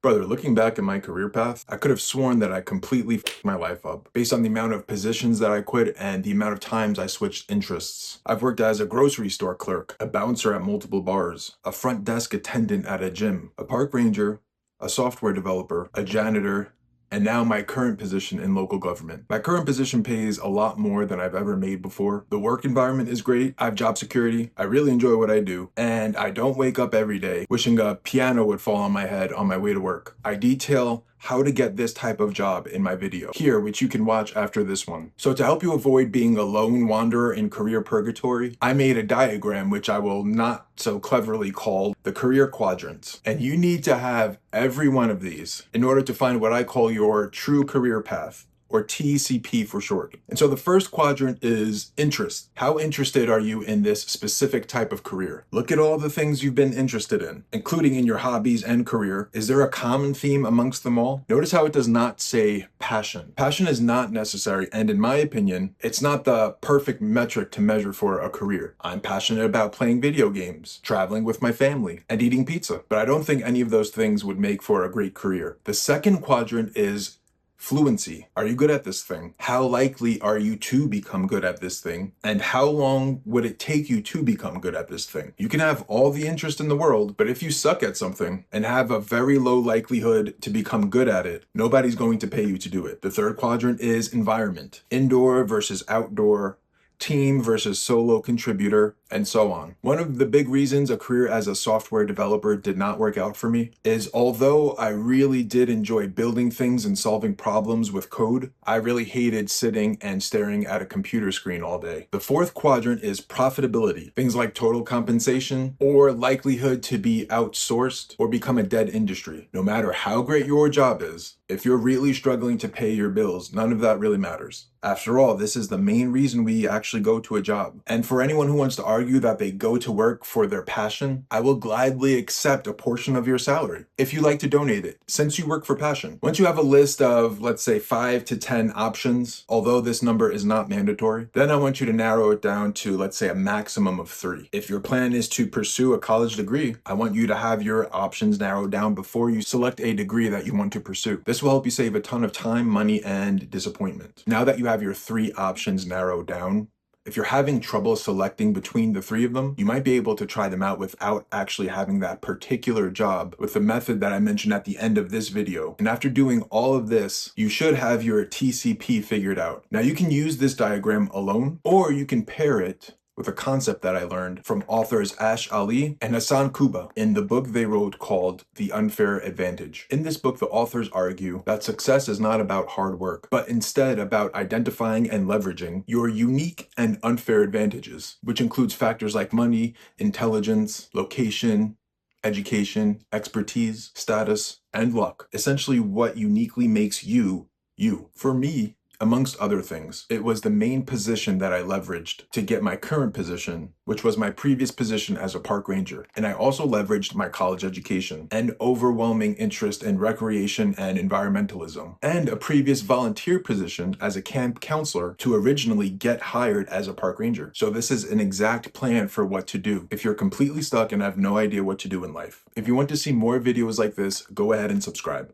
Brother, looking back at my career path, I could have sworn that I completely f***ed my life up based on the amount of positions that I quit and the amount of times I switched interests. I've worked as a grocery store clerk, a bouncer at multiple bars, a front desk attendant at a gym, a park ranger, a software developer, a janitor, and now my current position in local government. My current position pays a lot more than I've ever made before. The work environment is great. I have job security. I really enjoy what I do. And I don't wake up every day wishing a piano would fall on my head on my way to work. I detail how to get this type of job in my video here, which you can watch after this one. So to help you avoid being a lone wanderer in career purgatory, I made a diagram which I will not so cleverly call the career quadrants. And you need to have every one of these in order to find what I call your true career path, or TCP for short. And so the first quadrant is interest. How interested are you in this specific type of career? Look at all the things you've been interested in, including in your hobbies and career. Is there a common theme amongst them all? Notice how it does not say passion. Passion is not necessary, and in my opinion, it's not the perfect metric to measure for a career. I'm passionate about playing video games, traveling with my family, and eating pizza, but I don't think any of those things would make for a great career. The second quadrant is fluency. Are you good at this thing? How likely are you to become good at this thing? And how long would it take you to become good at this thing? You can have all the interest in the world, but if you suck at something and have a very low likelihood to become good at it, nobody's going to pay you to do it. The third quadrant is environment. Indoor versus outdoor, team versus solo contributor, and so on. One of the big reasons a career as a software developer did not work out for me is although I really did enjoy building things and solving problems with code, I really hated sitting and staring at a computer screen all day. The fourth quadrant is profitability. Things like total compensation or likelihood to be outsourced or become a dead industry. No matter how great your job is, if you're really struggling to pay your bills, none of that really matters. After all, this is the main reason we actually go to a job. And for anyone who wants to argue that they go to work for their passion, I will gladly accept a portion of your salary if you like to donate it, since you work for passion. Once you have a list of, let's say, 5 to 10 options, although this number is not mandatory, then I want you to narrow it down to, let's say, a maximum of 3. If your plan is to pursue a college degree, I want you to have your options narrowed down before you select a degree that you want to pursue. This will help you save a ton of time, money, and disappointment. Now that you have your 3 options narrowed down, if you're having trouble selecting between the 3 of them, you might be able to try them out without actually having that particular job with the method that I mentioned at the end of this video. And after doing all of this, you should have your TCP figured out. Now you can use this diagram alone, or you can pair it with a concept that I learned from authors Ash Ali and Hassan Kuba in the book they wrote called The Unfair Advantage. In this book, the authors argue that success is not about hard work, but instead about identifying and leveraging your unique and unfair advantages, which includes factors like money, intelligence, location, education, expertise, status, and luck. Essentially what uniquely makes you, you. For me, amongst other things, it was the main position that I leveraged to get my current position, which was my previous position as a park ranger. And I also leveraged my college education and overwhelming interest in recreation and environmentalism, and a previous volunteer position as a camp counselor to originally get hired as a park ranger. So this is an exact plan for what to do if you're completely stuck and have no idea what to do in life. If you want to see more videos like this, go ahead and subscribe.